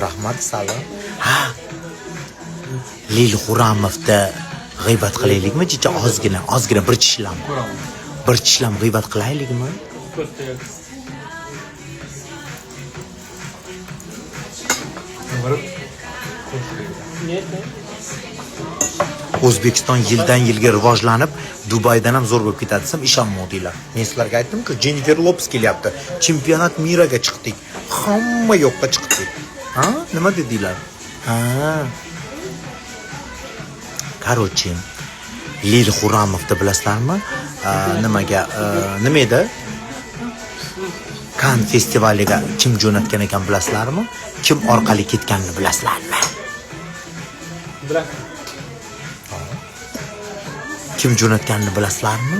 rahmat Salim. Ha. Lil Xuramovda g'iybat qilaylikmi? Jicha ozgina bir tishlam g'iybat qilaylikmi? O'zbekiston yildan yilga rivojlanib, Dubaydan ham zo'r bo'lib ketadi desam ishonmadinglar. Men sizlarga aytdim-ku, Jennifer Lopez kelyapti. Chempionat miraga chiqdik. Hamma yoqqa chiqdik. Ha? Nima dedinglar? Ha. Короче, Lil Xuramovda bilasizlarmi? Nima edi? Kan festivaliga kim jo'natgan ekan bilasizlarmi? Kim orqali ketganini bilasizlarmi? Kim jo'natganini bilasizlarmi?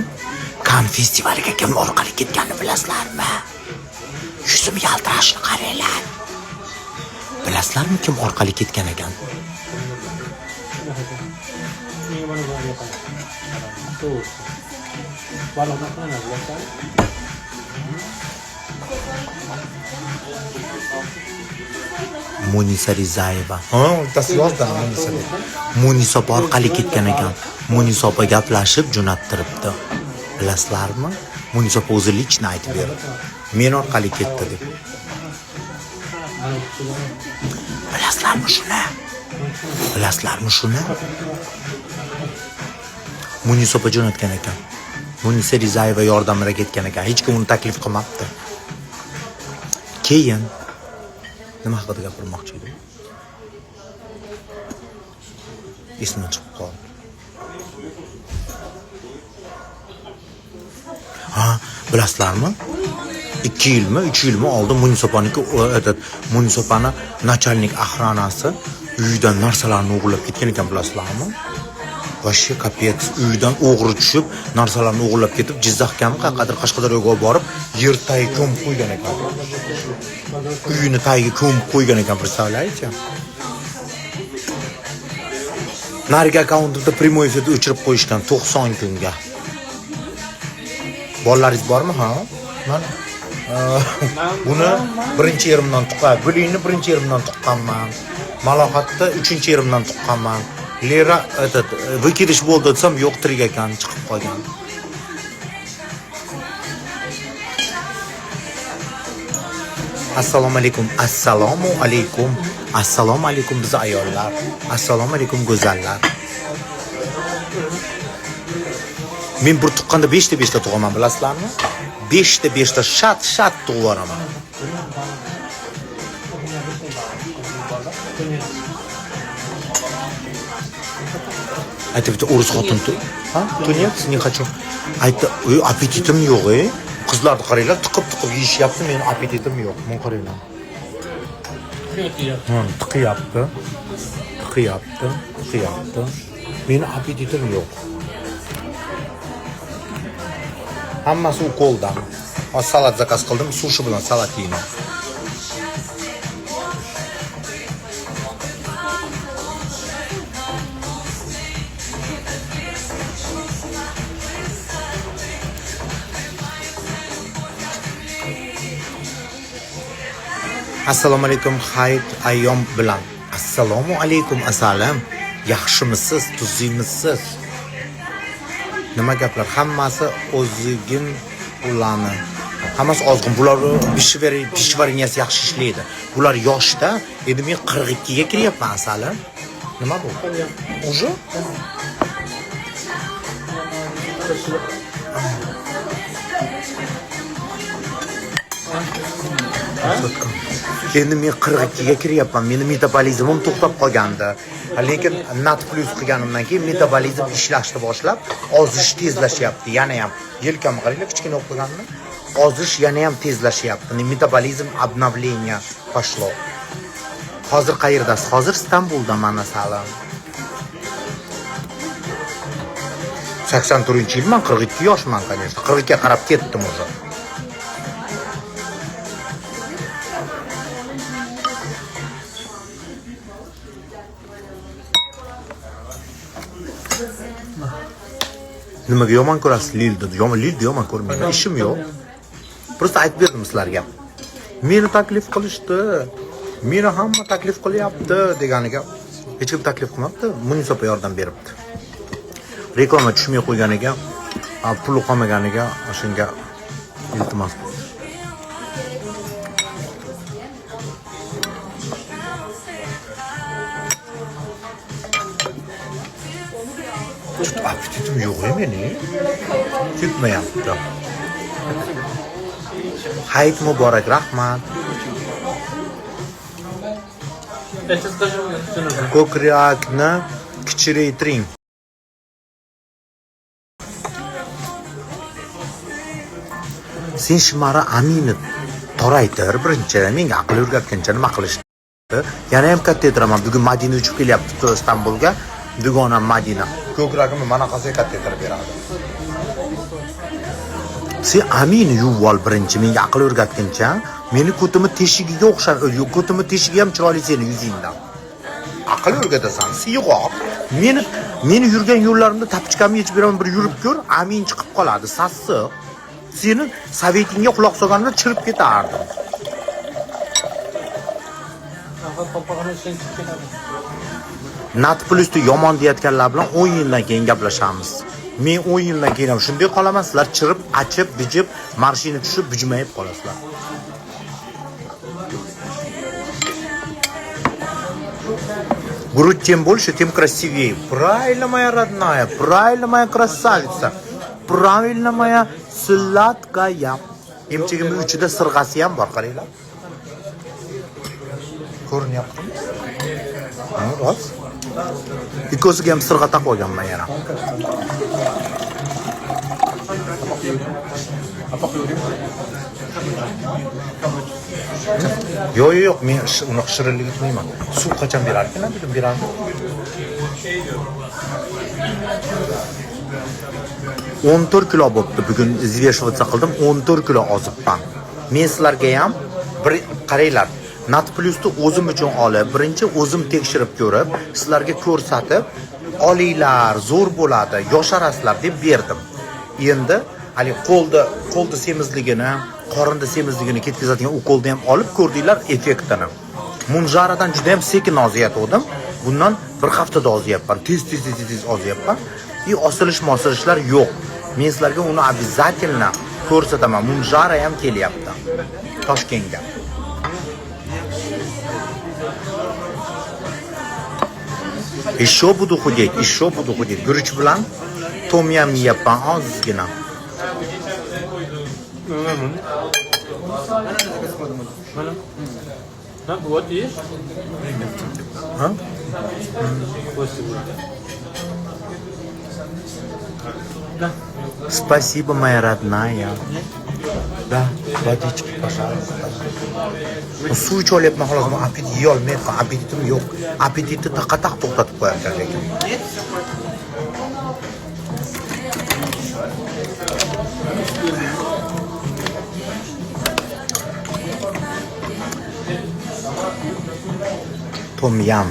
Kan festivaliga kim orqali ketganini bilasizlarmi? Yuzim yaltirashni qaranglar. Bilasizlarmi kim orqali ketgan ekan? Munisa Rizayeva. Munisa orqali ketgan ekan. Munisa opa gaplashib jo'nattiribdi. Bilasizlarmi? Munisa opa o'zi lichni aytib berdi. Men orqali ketdi deb. Bilasizlarmi shuni? Munisa opa jo'natgan ekan. Munisa Rizayeva yordamida ketgan ekan. Hech kim uni taklif qilmabdi. Keyin nima haqida gapirmoqchi edim? Esimdan chiqib qoldi. Ha, bilasizlarmi? 2 yilmi, 3 yilmi oldin Munisa opani начальник охранasi uyidan narsalarni o'g'irlab ketgan ekan, bilasizlarmi? Vashi kapet, uyidan o'g'ri tushib, narsalarni o'g'irlab ketib, Jizzaxgami, Qashqadaryoga borib, yer tagiga ko'mib qo'ygan ekan. Uyini tagiga ko'mib qo'ygan ekan, представляете? Narigi akkauntida prямой efirda o'chirib qo'yishgan 90 kunga. Bolalaringiz bormi, ha? Buni birinchi yerimdan tuqqan, gulingni birinchi yerimdan tuqqanman. Malohatda 3-yerimdan tuqqanman. Lera vykirish bo'ldi desam, yo'q, tirik ekan, chiqib qolgan. Assalomu alaykum. Assalomu alaykum biz ayollar. Assalomu alaykum go'zallar. Men bir tuqqanda 5 ta tug'aman, bilasizlarmi? 5 ta shat tug'varaman. Aytibdi o'ris xotin-tu. Ha? Tunyapsiz, men хочу. Aytdi, apetitim yo'q, Qizlarni qaranglar, tiqib yeyishyapti, meni apetitim yo'q. Men qaranglar. Tiqiyapti. Meni apetitim yo'q. Hammasi ukoldan. Salat zakaz qildim, sushi bilan salat yeyman. Assalomu alaykum, hayit ayyom bilan. Assalomu alaykum, asalam. Yaxshimisiz, tuzimisiz? Nima gaplar? Hammasi o'zigin ularni. Hammasi ozg'in. Bular pishvariniyasi yaxshi ishlaydi. Bular yoshda, endi men 42 ga kiryapman, asalam. Nima bu? Уже? Endi men 42 ga kiryapman. Meni metabolizmim to'xtab qolgandi. Lekin nat plus qilganimdan keyin metabolizm ishlashni boshlab, ozish tezlashyapti. Yana ham yelkamni qaranglar, kichkina o'qiganimda ozish yana ham tezlashyapti. Metabolizm обновление пошло. Hozir qayerdasiz? Hozir Istanbuldaman, masalan. 84-yilman, 42 yoshman, конечно. 42 ga qarab ketdim o'zi. Nimaga yomon ko'rasiz Lilni? Lilni yomon ko'rmayman. Ishim yo'q. Просто aytib berdim sizlarga. Meni taklif qilishdi. Meni hamma taklif qilyapti deganiga hech kim taklif qilmabdi. Munisopa yordam beribdi. Reklama tushmay qo'yganiga, pul qolmaganiga shunga iltimos. Appetitim yo'q meni. Ketmayapti. Hayit muborak, rahmat. Ko'krakni kichraytiring. Sen Shimara Amini toraytir birinchi, menga aql o'rgatgancha nima qilishdi? Yana ham katta aytiraman, bugun Madina uchib kelyapti Istanbulga. Dugonam Madina. Ko'kragimni mana qasiga katta aytirib beradi. Sen Amini yuvol birinchi, menga aql o'rgatgancha, meni ko'timi teshigiga o'xshar, ko'timi teshigi ham chiroyli seni yuzingdan. Aql o'rgatasan, siyg'oq. Meni yurgan yo'llarimda tapichkamni yechib beraman, bir yurib ko'r, Amin chiqib qoladi, sassiq. Seni sovetingga quloq solganimda chirib ketardim. Nat Plus'ni yomon deyotganlar bilan 10 yildan keyin gaplashamiz. Men 10 yildan keyin ham shunday qolaman, sizlar chirib, achib, bijib, marshina tushib, bujmayib qolasizlar. Грудь тем больше, тем красивее. Правильно, моя родная, правильно, моя красавица. Правильно, моя sladkaya. Emchigimning uchida sirg'asi ham bor, qaranglar. Ko'rinyaptimi? Rost. Ikkosiga ham sirg'a taqib olganman yana. Yo'q, men uni shirinlik etmayman. Suv qachon berar ekan, dedim beradi. 14 kilo bo'pti. Bugun izveshivotsa qildim, 14 kilo ozibman. Men sizlarga ham bir qaranglar. Nat Plus'ni o'zim uchun olib, birinchi o'zim tekshirib ko'rib, sizlarga ko'rsatib, olinglar, zo'r bo'ladi, yosharasizlar deb berdim. Endi hali qo'lda semizligini, qorinda semizligini ketkazadigan ukolni ham olib ko'rdinglar effektini. Munjaradan juda ham sekin ozayotgandim. Bundan bir haftada ozyapman. Tez ozyapman. Osilishlar yo'q. Men sizlarga uni обязательно ko'rsataman. Munjara ham kelyapti Toshkentga. Еще буду худеть. Guruch bilan tom yam yeyapman ozgina. Вот есть? Спасибо, моя родная. Да, водички, пожалуйста. Suv ichib olyapman, xolos, men appetit yeyolmayapman, appetitim yo'q. Appetitni taqataq to'xtatib qo'yarkan lekin. Tom yam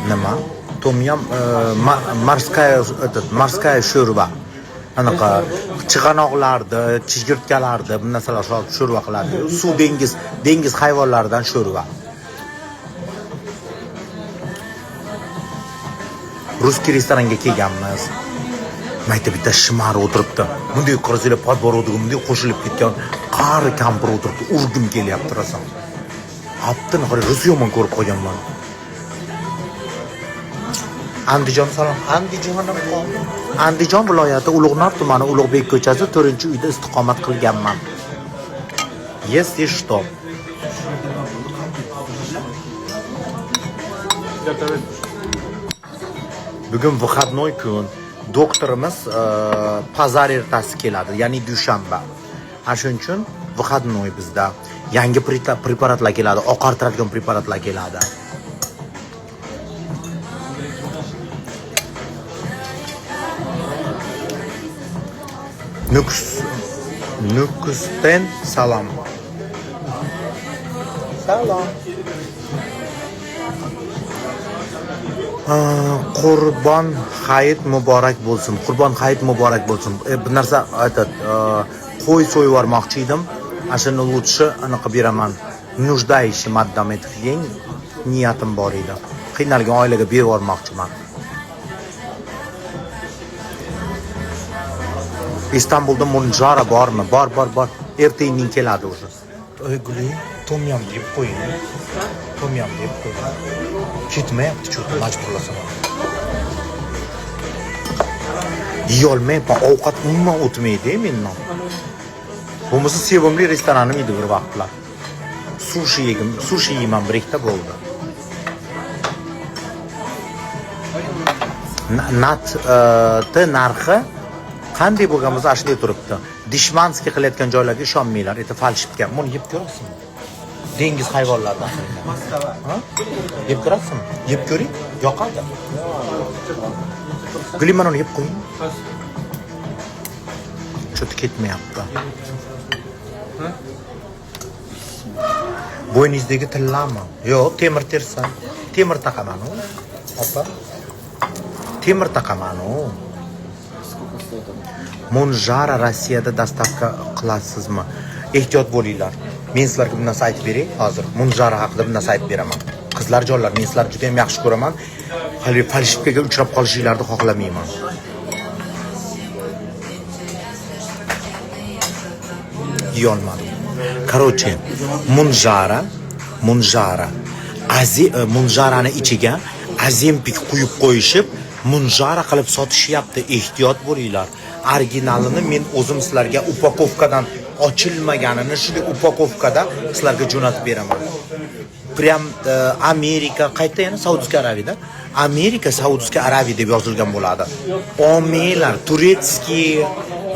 nima? Tom yam morskaya sho'rva. Anaqa chig'anoqlarni, chigirtkalarni, bu narsalar sho'rva qiladi. Suv dengiz hayvonlaridan sho'rva. Ruskiy restoranga kelganmiz. Mayda bitta shimar o'tiribdi. Bunday qarasanglar podborodga bunday qo'shilib ketgan qari kampir o'tiribdi. Urgim kelyapti rasam. Aptini qara Rusiyomon ko'rib qolganman. Andijon salom. Andijon viloyati Ulug'nor tumani Ulug'bek ko'chasi 4-uyda istiqomat qilganman. Если что. Bugun выходной kun. Doktorimiz pazar ertasi keladi, ya'ni dushanba. Shuning uchun выходной bizda yangi preparatlar keladi, oqartiradigan preparatlar keladi. Nukusdan salom. Salom. Qurbon hayit muborak bo'lsin. Qurbon hayit muborak bo'lsin. Bu narsa aytadi, qo'y so'yvormoqchi edim. Ashuni lutshi anaqa beraman. Нуждающий отдам этих денег. niyatim bor edi. Qiynalgan oilaga berib yubormoqchiman. İstanbul'da Munjara bormi? Bor. Ertayin keladi o'zi. Guli, tomyam deb qo'ying. Tomyam deb qo'ying. Ketmayapti, cho'ta majburlasam. Yeyolmayapman, ovqat umuman o'tmaydi mendan. Bo'lmasa sevimli restoranim edi bir vaqtlar. Sushi yeyman bir ikkita bo'ldi. Narxi qanday bo'lgan bo'lsa ashunday turibdi. Dishmanskiy qilayotgan joylarga ishonmanglar, eti falshivkan. Buni yeb ko'rasizmi? Dengiz hayvonlaridan. Ha? Yeb ko'rasizmi? Yeb ko'ring, yoqadi. Guliman uni yeb qo'ying. Cho'ti ketmayapti. Bo'yningizdagi tillami? Yo'q, temir tersa. Temir taqaman u. Opa. Temir taqaman u. Munjara Rossiyada dastavka qilasizmi? Ehtiyot bo'linglar. Men sizlarga bir narsa aytib beray hozir. Munjara haqida bir narsa aytib beraman. Qizlar jonlar, men sizlarni juda ham yaxshi ko'raman. Hali falshivkaga uchrab qolishinglarni xohlamayman. Yeyolmadim. Короче, munjarani ichiga azempik quyib qo'yishib, munjara qilib sotishyapti. Ehtiyot bo'linglar. Originalini men o'zim sizlarga upakovkadan ochilmaganini shunday upakovkada sizlarga jo'natib beraman. Prям Amerika, qayta yana Saudiya Arabiyada. Amerika, Saudiya Arabiya deb yozilgan bo'ladi. Olmaylar, Turetskiy,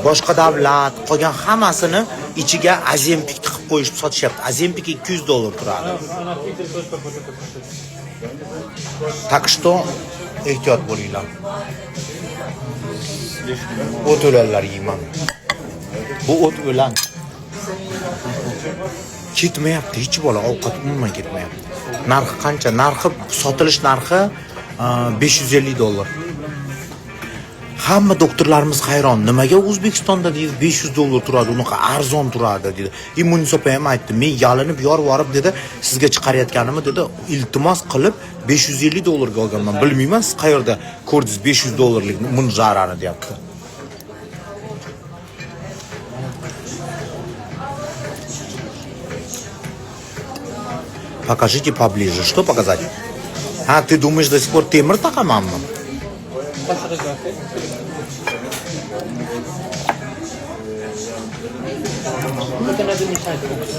boshqa davlat, qolgan hammasini ichiga azempik tiqib qo'yishib sotishyapti. Azempik $200 turadi. Так что ehtiyot bo'linglar. O't o'lanlar yeyman. Bu o't o'lan. Ketmayapti, hech bola ovqat umuman ketmayapti. Narxi qancha? Narxi, sotilish narxi $550. Hamma doktorlarimiz hayron. Nimaga O'zbekistonda deydi $500 turadi, unaqa arzon turadi dedi. Munisa ham aytdi, men yalinib yorib dedi, sizga chiqarayotganimni dedi, iltimos qilib $550 ga olganman. Bilmayman siz qayerda ko'rdingiz $500 munjarani deyapti. Покажите поближе. Что показать? А, ты думаешь, до сих пор темир тaqamanmi?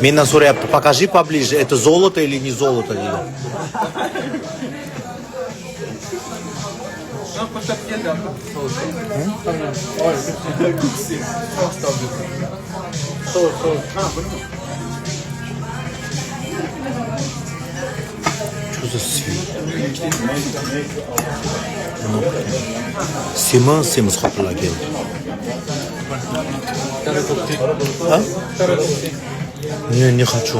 Mendan so'rayapti, покажи поближе, это золото или не золото deydi. Что за свет? Semiz xotinlar keldi. А? Не хочу.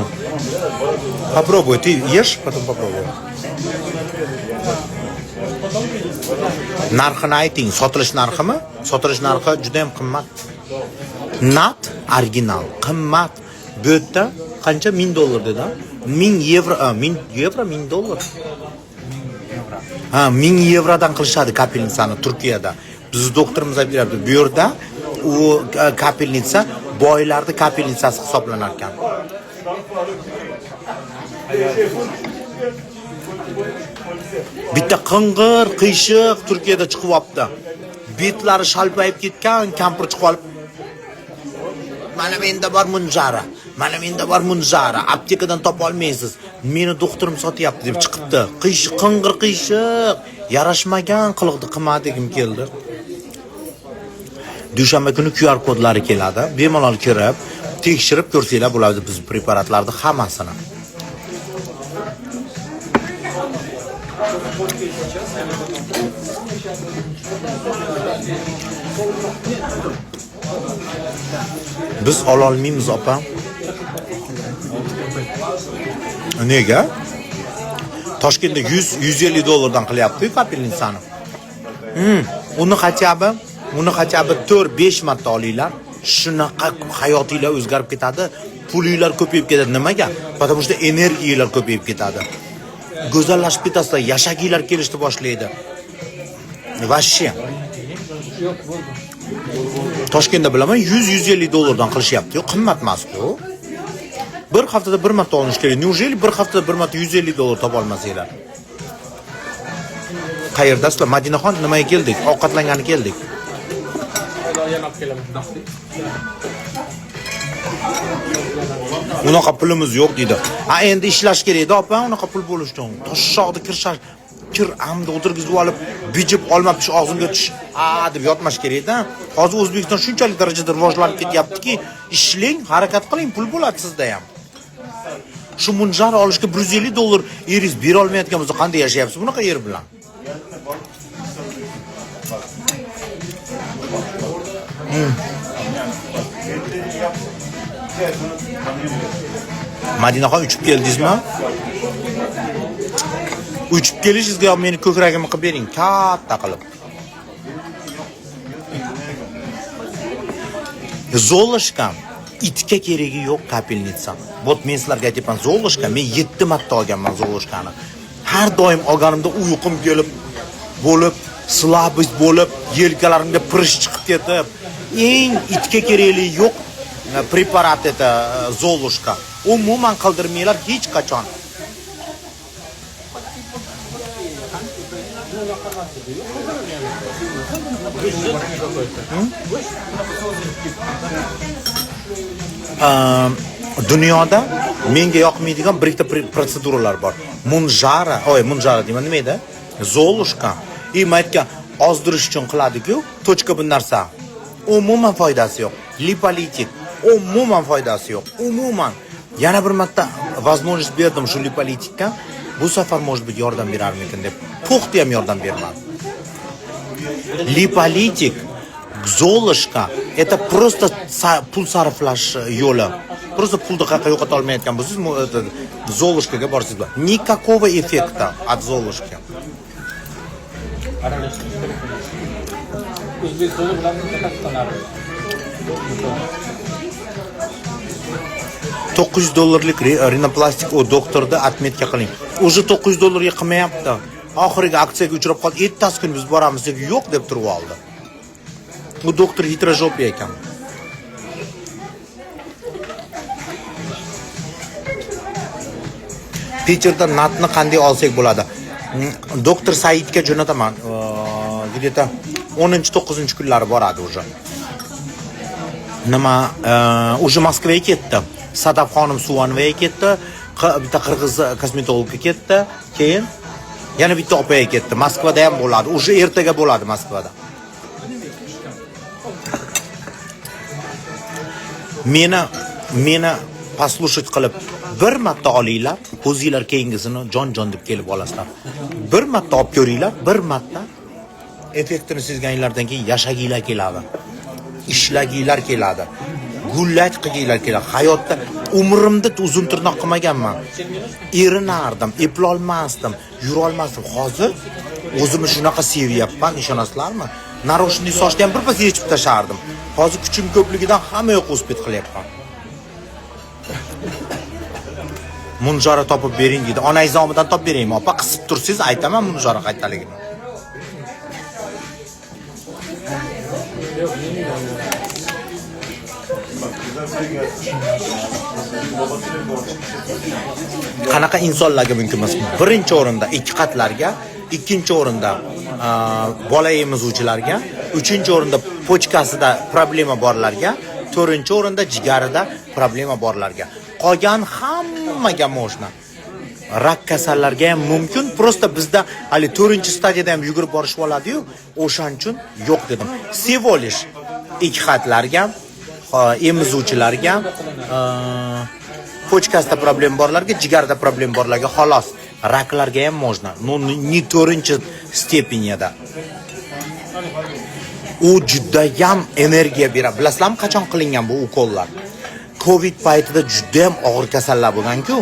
Попробуй, ты ешь, потом попробуй. Narxini ayting, sotilish narximi? Sotilish narxi juda ham qimmat. Nat original, qimmat. Bu yerda qancha $1000 dedi? $1000. Ha, $1000 qilishadi kapelnitsani Turkiyada. Biz doktorimiz aytib berdi, bu yerda u kapelnitsa boylarning kapelnitsasi hisoblanar ekan. Bitta qing'ir, qiyshiq Turkiyada chiqib olibdi. Betlari shalpayib ketgan, kampir chiqib olib, mana menda bor munjara. Mana menda bor munjara. Aptekadan topa olmaysiz. Meni doktorim sotyapti deb chiqibdi. Qing'ir, qiyshiq, yarashmagan qiliqni qilmadigim keldi. Dushanba kuni QR kodlari keladi. Bemalol kirib, tekshirib ko'rsanglar bo'ladi biz preparatlarni hammasini. Biz ololmaymiz opa. Nega? Toshkentda $100-150 dan qilyapti kapelnitsani. Uni qachaba 4-5 marta olinglar. Shunaqa hayotinglar o'zgarib ketadi. Pulinglar ko'payib ketadi. Nimaga? Потому что energiyalar ko'payib ketadi. go'zallashib ketasizlar, yashagiylar kelishni boshlaydi. Vashshi. Toshkentda bilaman 100-150 dollardan qilishyapti-yu, qimmat emas-ku. Bir haftada bir marta olinish kerak. Neujeli bir haftada bir marta 150 dollar topa olmasanglar? Qayerdasizlar? Madinaxon, nimaga keldik? Ovqatlangani keldik. Unaqa pulimiz yo'q deydi. Ha, endi ishlash kerak-da, opa, unaqa pul bo'lishdan. Toshshoqda kir amda o'tirgizib olib, bijib olmapish og'zimga tush. Deb yotmash kerak-da. Hozir O'zbekiston shunchalik darajada rivojlanib ketyaptiki, ishlang, harakat qiling, pul bo'ladi sizda ham. Shu munjar olishga 150 dollar eringiz bera olmayotgan bo'lsa, qanday yashayapsiz bunaqa yer bilan? Madinaxon uchib keldingizmi? Uchib kelishingizga meni ko'kragimni qilib bering, katta qilib. Zolishka itga keragi yo'q kapelnitsa. Bot men sizlarga aytayman, Zolishka men 7 marta olganman Zolishkani. Har doim olganimda uyqum kelib bo'lib, slabist bo'lib, yelkalarimga pirish chiqib ketib, eng itga kerakli yo'q preparat eta Zolishka. Umuman qildirmaylar hech qachon. Dunyoda menga yoqmaydigan bir ikkita protseduralar bor. Munjara deyman, nima edi? Zolishka. Men aytgan ozdirish uchun qiladi-ku, tochka bu narsa. Umuman foydasi yo'q. Lipolitik. Umuman foydasi yo'q. Umuman. Yana bir marta возможность berdim shu lipolitikka. Bu safar может быть yordam berarmikin deb. Puxti ham yordam bermadi. Lipolitik, Zolishka это просто pul sarflash yo'li. Просто pulni qayerga yo'qota olmayotgan bo'lsangiz, Zolishkaga borsizlar. Никакого эффекта от Zolishka. $900 rinoplastik o doktorda atmetka qiling. O'zi $900 qilmayapti. Oxiriga aksiyaga uchrab qoldi. 7 kun biz boramiz deb yo'q deb turib oldi. Bu doktor hitrojop ekan. Pitcherda natni qanday olsak bo'ladi? Doktor Saidga jo'nataman. Где-то 10-9 kunlari boradi уже. Nima, уже Moskvaga ketdi. Sadaf xonim Suvanovaga ketdi, bitta qirg'iz kosmetologga ketdi, keyin yana bitta opaga ketdi. Moskvada ham bo'ladi. Уже ertaga bo'ladi Moskvada. Meni послушать qilib bir marta olinglar, o'zingizlar keyingisini jon deb kelib olasizlar. Bir marta olib ko'ringlar, bir marta effektini sezganinglardan keyin yashaginglar keladi. Ishlaginglar keladi. Gullat qilginglar keladi. Hayotda umrimda uzun tirnoq qilmaganman. Erinardim, eplolmasdim, yura olmasdim. Hozir o'zimni shunaqa sevyapman, ishonasizlarmi? Naroshni sochni ham birpas yechib tashardim. Hozir kuchim ko'pligidan hamma yoq uspet qilyapman. Munjara topib bering dedi. Onangiz nomidan topib beraymi? Opa, qisib tursiz, aytaman munjara qaytaligini. Qanaqa insonlarga mumkin emas? Birinchi o'rinda ikki qatlarga, ikkinchi o'rinda bola emizuvchilarga, uchinchi o'rinda pochkasida problema borlarga, to'rtinchi o'rinda jigarida problema borlarga. Qolgan hammaga mo'shna. Rak kasallarga ham mumkin, prosta bizda hali 4-stadiyada ham yugurib borishib oladi-yu, o'shaning uchun yo'q dedim. Sevolish ikki xatlarga, emizuvchilarga, pochkasida problem borlarga, jigarda problem borlarga xolos. Raklarga ham mo'shna. No, ni 4-stepeniyada. U juda ham energiya beradi. Bilasizlarmi qachon qilingan bu ukollar? Covid paytida juda ham og'ir kasallar bo'lgan-ku,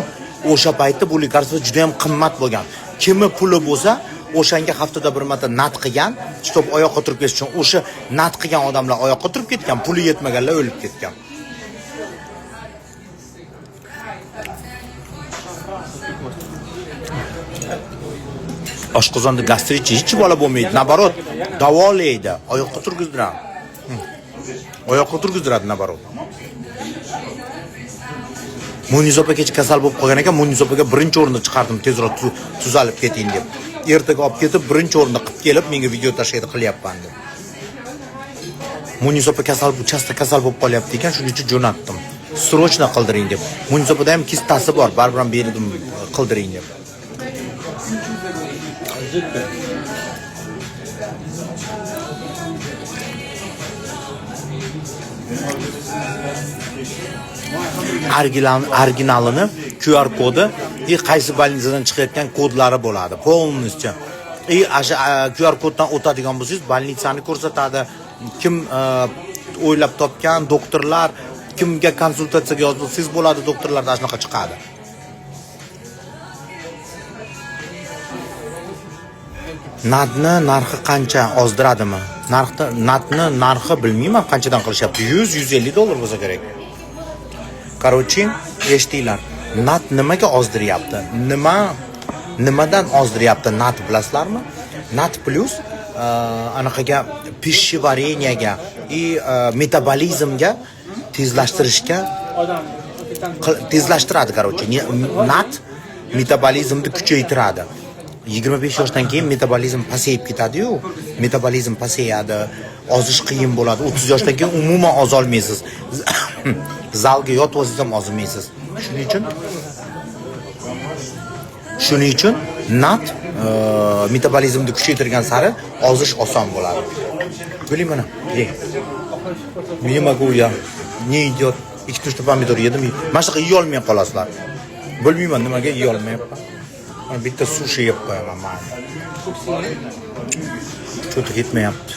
o'sha paytda bu lekarstvo juda ham qimmat bo'lgan. Kimi puli bo'lsa, o'shanga haftada bir marta nat qilgan, chitob oyoqqa turib ketish uchun o'sha nat qilgan odamlar oyoqqa turib ketgan, puli yetmaganlar o'lib ketgan. Oshqozonda gastrit hech bola bo'lmaydi. Nabarot, davolaydi, oyoqqa turgizdiradi. Oyoqqa turgizdiradi nabarot. Muniz opa kech kasal bo'lib qolgan ekan, Muniz opaga birinchi o'rinda chiqardim, tezroq tuzalib keting deb. Ertaga olib ketib, birinchi o'rinda qilib kelib, menga video tashlaydi qilyapman deb. Muniz opa kasal bo'lib qolyapti ekan, shuning uchun jo'natdim. Srochna qildiring deb. Muniz opada ham kistasi bor, baribir ham berdim qildiring deb. Originalini QR kodi qaysi больницаdan chiqayotgan kodlari bo'ladi. Полностью. O'sha QR koddan o'tadigan bo'lsangiz, больницani ko'rsatadi. Kim o'ylab topgan doktorlar, kimga konsultatsiyaga yozilsangiz bo'ladi, doktorlarda shunaqa chiqadi. Nadni narxi qancha ozdiradimi? Nadni narxi bilmayman qanchadan qilishyapti. 100-150 dollar bo'lsa kerak. Короче, eshitinglar. Nad nimaga ozdiryapti? Nimadan ozdiryapti Nad bilasizlarmi? Nad plus anaqaga pishvareniyaga metabolizmga tezlashtiradi, короче. Nad metabolizmni kuchaytiradi. 25 yoshdan keyin metabolizm pasayib ketadi-yu, metabolizm pasayadi, ozish qiyin bo'ladi. 30 yoshdan keyin umuman ozolmaysiz. Zalga yotib olsangiz ham ozmaysiz. Shuning uchun Nad metabolizmni kuchaytirgan sari ozish oson bo'ladi. Biling mana, ye. Yemagu ya. Ne idiot. 2-3 ta pomidor yedim. Mana shunaqa yeya olmay qolasizlar. Bilmayman nimaga yeya olmayapman. Bitta sushi yeb qo'yaman men. Cho'ti ketmayapti.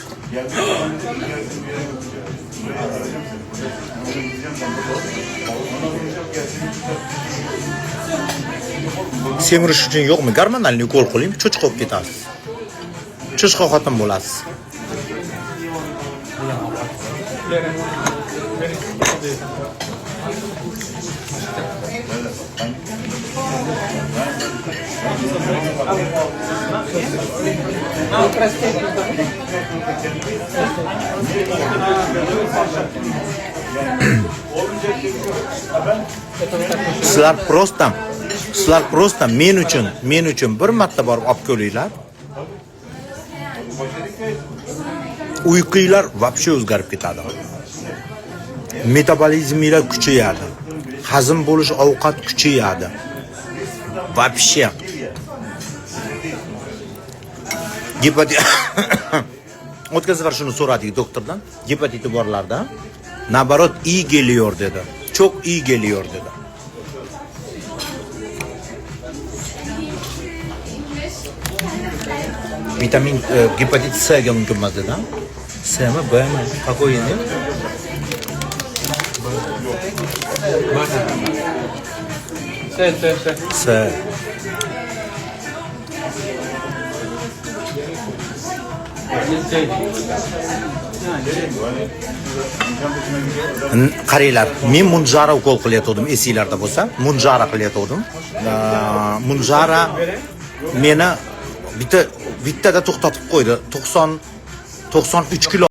Semirish uchun yo'qmi? Gormonalni ukol qiling, cho'chqa olib ketasiz. Cho'chqa xotin bo'lasiz. Sizlar prosta men uchun bir marta borib olib kelinglar. Uyqinglar вообще o'zgarib ketadi. Metabolizminglar kuchayadi. Hazm bo'lish ovqat kuchayadi. Вообще. Gepatit o'tgan safar shuni so'radik doktordan. Gepatiti borlarda nabarot iyi geliyor dedi. Çok iyi geliyor dedi. Vitamin gepatit C'ga mumkin emas dedi. C'mi, B'mi? Какой endi? C. Qaranglar, men Munjara ukol qilayotgandim, esinglarda bo'lsa, Munjara qilayotgandim. Munjara meni bittada to'xtatib qo'ydi. 93 kilo